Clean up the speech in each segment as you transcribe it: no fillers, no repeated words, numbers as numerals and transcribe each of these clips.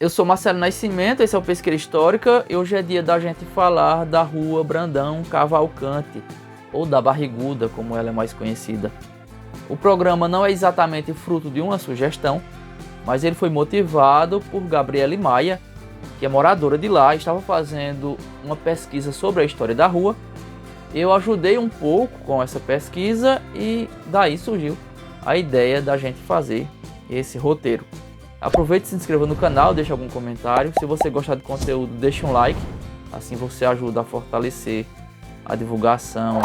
Eu sou Marcelo Nascimento, esse é o Pesqueira Histórica e hoje é dia da gente falar da Rua Brandão Cavalcante, ou da Barriguda, como ela é mais conhecida. O programa não é exatamente fruto de uma sugestão, mas ele foi motivado por Gabriele Maia, que é moradora de lá, estava fazendo uma pesquisa sobre a história da rua. Eu ajudei um pouco com essa pesquisa e daí surgiu a ideia da gente fazer esse roteiro. Aproveite e se inscreva no canal, deixe algum comentário. Se você gostar do conteúdo, deixe um like. Assim você ajuda a fortalecer a divulgação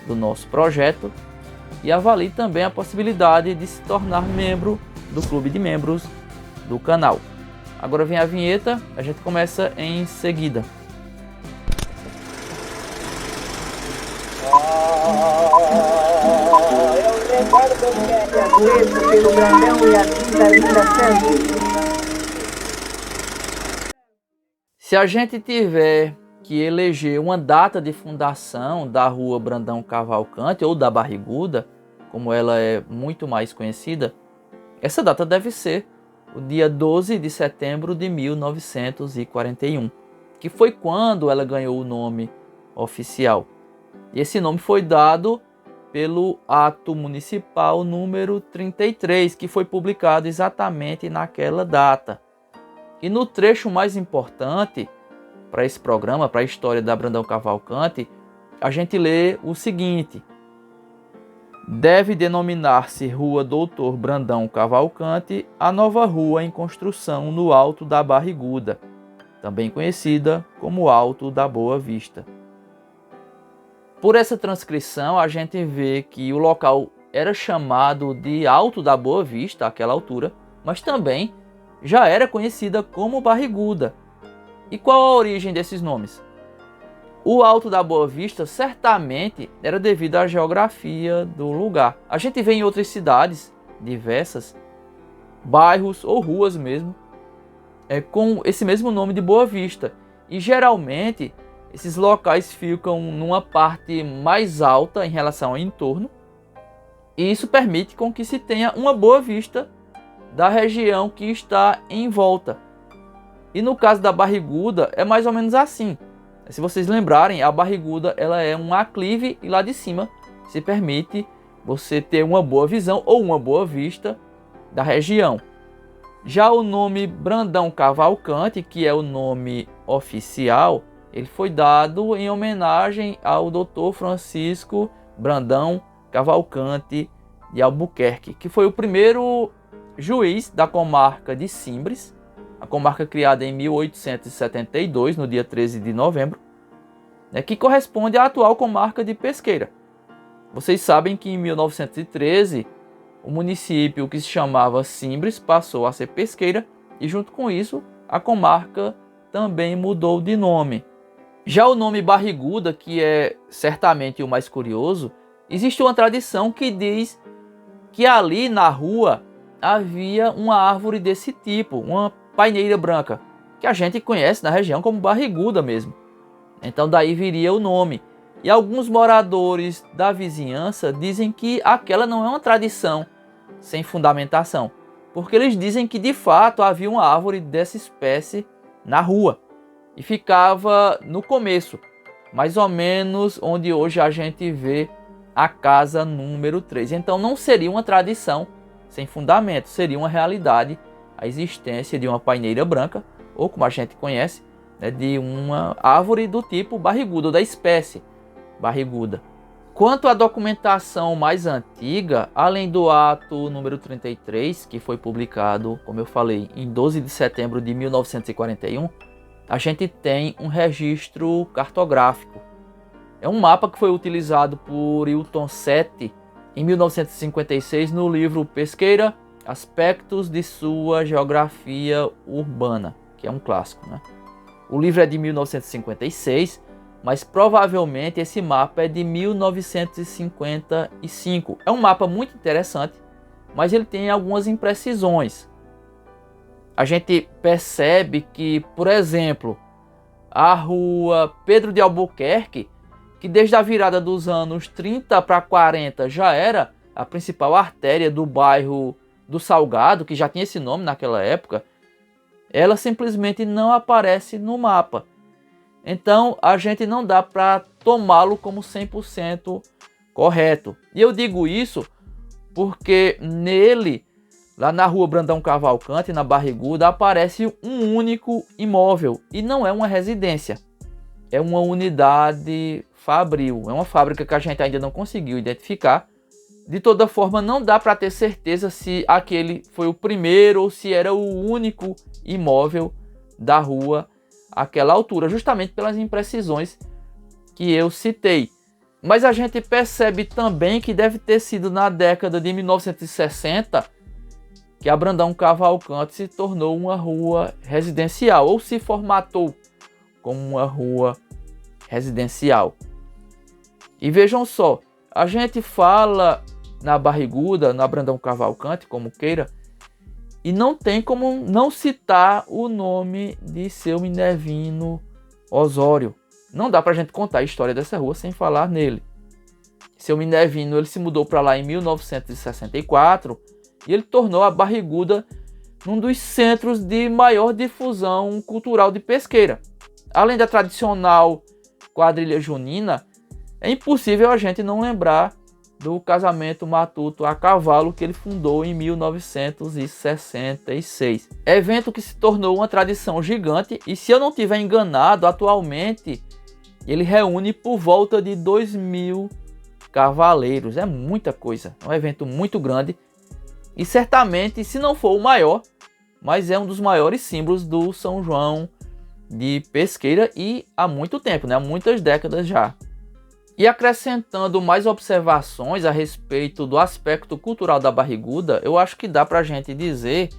do nosso projeto. E avalie também a possibilidade de se tornar membro do clube de membros do canal. Agora vem a vinheta, a gente começa em seguida. Eu recordo que a doença pelo Brandão e a Tinta Linda Santos. Se a gente tiver que eleger uma data de fundação da Rua Brandão Cavalcante ou da Barriguda, como ela é muito mais conhecida, essa data deve ser o dia 12 de setembro de 1941, que foi quando ela ganhou o nome oficial. E esse nome foi dado pelo Ato Municipal número 33, que foi publicado exatamente naquela data. E no trecho mais importante para esse programa, para a história da Brandão Cavalcante, a gente lê o seguinte: deve denominar-se Rua Doutor Brandão Cavalcante a nova rua em construção no Alto da Barriguda, também conhecida como Alto da Boa Vista. Por essa transcrição, a gente vê que o local era chamado de Alto da Boa Vista àquela altura, mas também já era conhecida como Barriguda. E qual a origem desses nomes? O Alto da Boa Vista certamente era devido à geografia do lugar. A gente vê em outras cidades diversas, bairros ou ruas mesmo, com esse mesmo nome de Boa Vista. E geralmente esses locais ficam numa parte mais alta em relação ao entorno. E isso permite com que se tenha uma boa vista da região que está em volta. E no caso da Barriguda é mais ou menos assim. Se vocês lembrarem, a Barriguda ela é um aclive e lá de cima se permite você ter uma boa visão ou uma boa vista da região. Já o nome Brandão Cavalcante, que é o nome oficial, ele foi dado em homenagem ao Dr. Francisco Brandão Cavalcante de Albuquerque, que foi o primeiro juiz da comarca de Simbres, a comarca criada em 1872, no dia 13 de novembro, que corresponde à atual comarca de Pesqueira. Vocês sabem que em 1913, o município que se chamava Simbres passou a ser Pesqueira e junto com isso, a comarca também mudou de nome. Já o nome Barriguda, que é certamente o mais curioso, existe uma tradição que diz que ali na rua havia uma árvore desse tipo, uma paineira branca, que a gente conhece na região como Barriguda mesmo. Então daí viria o nome. E alguns moradores da vizinhança dizem que aquela não é uma tradição sem fundamentação, porque eles dizem que de fato havia uma árvore dessa espécie na rua. E ficava no começo, mais ou menos onde hoje a gente vê a casa número 3. Então não seria uma tradição sem fundamento, seria uma realidade a existência de uma paineira branca, ou como a gente conhece, de uma árvore do tipo barriguda, ou da espécie barriguda. Quanto à documentação mais antiga, além do ato número 33, que foi publicado, como eu falei, em 12 de setembro de 1941, a gente tem um registro cartográfico. É um mapa que foi utilizado por Hilton Sete em 1956 no livro Pesqueira, Aspectos de sua Geografia Urbana, que é um clássico, né? O livro é de 1956, mas provavelmente esse mapa é de 1955. É um mapa muito interessante, mas ele tem algumas imprecisões. A gente percebe que, por exemplo, a rua Pedro de Albuquerque, que desde a virada dos anos 30 para 40 já era a principal artéria do bairro do Salgado, que já tinha esse nome naquela época, ela simplesmente não aparece no mapa. Então a gente não dá para tomá-lo como 100% correto. E eu digo isso porque nele, lá na rua Brandão Cavalcante, na Barriguda, aparece um único imóvel. E não é uma residência, é uma unidade fabril. É uma fábrica que a gente ainda não conseguiu identificar. De toda forma, não dá para ter certeza se aquele foi o primeiro ou se era o único imóvel da rua àquela altura, justamente pelas imprecisões que eu citei. Mas a gente percebe também que deve ter sido na década de 1960 que a Brandão Cavalcante se tornou uma rua residencial, ou se formatou como uma rua residencial. E vejam só, a gente fala na Barriguda, na Brandão Cavalcante, como queira, e não tem como não citar o nome de seu Minervino Osório. Não dá pra gente contar a história dessa rua sem falar nele. Seu Minervino, ele se mudou para lá em 1964 e ele tornou a Barriguda um dos centros de maior difusão cultural de Pesqueira. Além da tradicional quadrilha junina, é impossível a gente não lembrar do casamento matuto a cavalo que ele fundou em 1966. Evento que se tornou uma tradição gigante e, se eu não estiver enganado, atualmente ele reúne por volta de 2.000 cavaleiros. É muita coisa, é um evento muito grande e certamente, se não for o maior, mas é um dos maiores símbolos do São João de Pesqueira e há muito tempo, né? Há muitas décadas já. E acrescentando mais observações a respeito do aspecto cultural da Barriguda, eu acho que dá pra gente dizer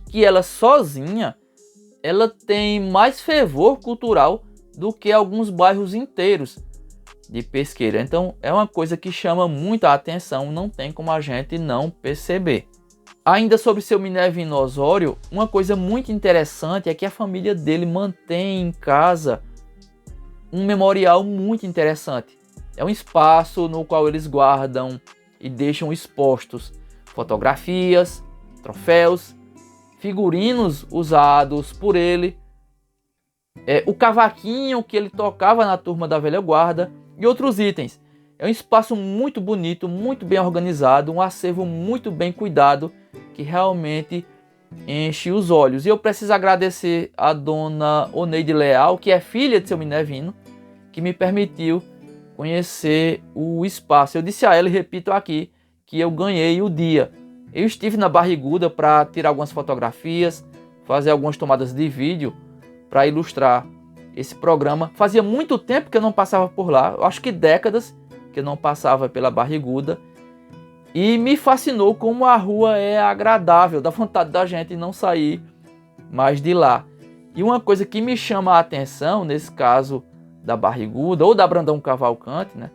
que ela sozinha, ela tem mais fervor cultural do que alguns bairros inteiros de Pesqueira. Então é uma coisa que chama muita atenção, não tem como a gente não perceber. Ainda sobre seu Minervino Osório, uma coisa muito interessante é que a família dele mantém em casa um memorial muito interessante. É um espaço no qual eles guardam e deixam expostos fotografias, troféus, figurinos usados por ele, o cavaquinho que ele tocava na turma da velha guarda e outros itens. É um espaço muito bonito, muito bem organizado, um acervo muito bem cuidado que realmente enche os olhos. E eu preciso agradecer a dona Oneide Leal, que é filha de seu Minervino, que me permitiu conhecer o espaço. Eu disse a ela e repito aqui que eu ganhei o dia. Eu estive na Barriguda para tirar algumas fotografias, fazer algumas tomadas de vídeo para ilustrar esse programa. Fazia muito tempo que eu não passava por lá, eu acho que décadas que eu não passava pela Barriguda, e me fascinou como a rua é agradável, dá vontade da gente não sair mais de lá. E uma coisa que me chama a atenção, nesse caso da Barriguda, ou da Brandão Cavalcante, né,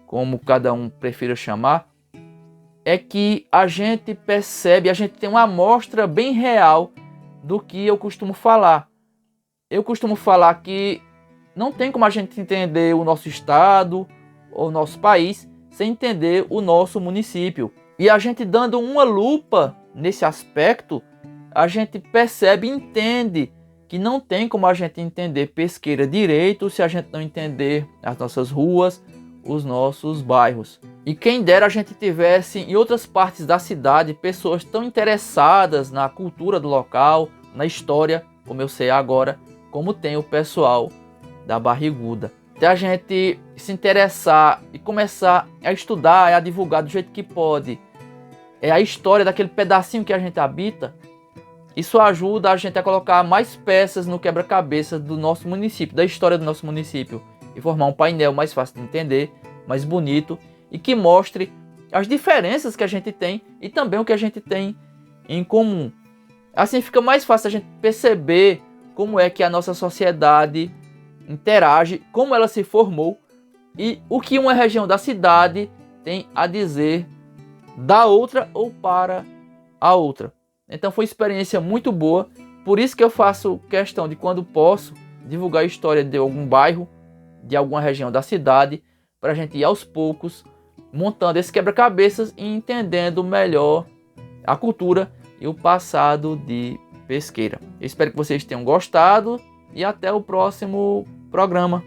como cada um prefira chamar, é que a gente percebe, a gente tem uma amostra bem real do que eu costumo falar. Eu costumo falar que não tem como a gente entender o nosso estado ou o nosso país sem entender o nosso município. E a gente dando uma lupa nesse aspecto, a gente percebe e entende que não tem como a gente entender Pesqueira direito se a gente não entender as nossas ruas, os nossos bairros. E quem dera a gente tivesse em outras partes da cidade pessoas tão interessadas na cultura do local, na história, como eu sei agora, como tem o pessoal da Barriguda. Até a gente se interessar e começar a estudar e a divulgar do jeito que pode a história daquele pedacinho que a gente habita, isso ajuda a gente a colocar mais peças no quebra-cabeça do nosso município, da história do nosso município, e formar um painel mais fácil de entender, mais bonito, e que mostre as diferenças que a gente tem e também o que a gente tem em comum. Assim fica mais fácil a gente perceber como é que a nossa sociedade interage, como ela se formou e o que uma região da cidade tem a dizer da outra ou para a outra. Então foi uma experiência muito boa, por isso que eu faço questão de, quando posso, divulgar a história de algum bairro, de alguma região da cidade, para a gente ir aos poucos montando esse quebra-cabeças e entendendo melhor a cultura e o passado de pesqueira. Eu espero que vocês tenham gostado e até o próximo programa.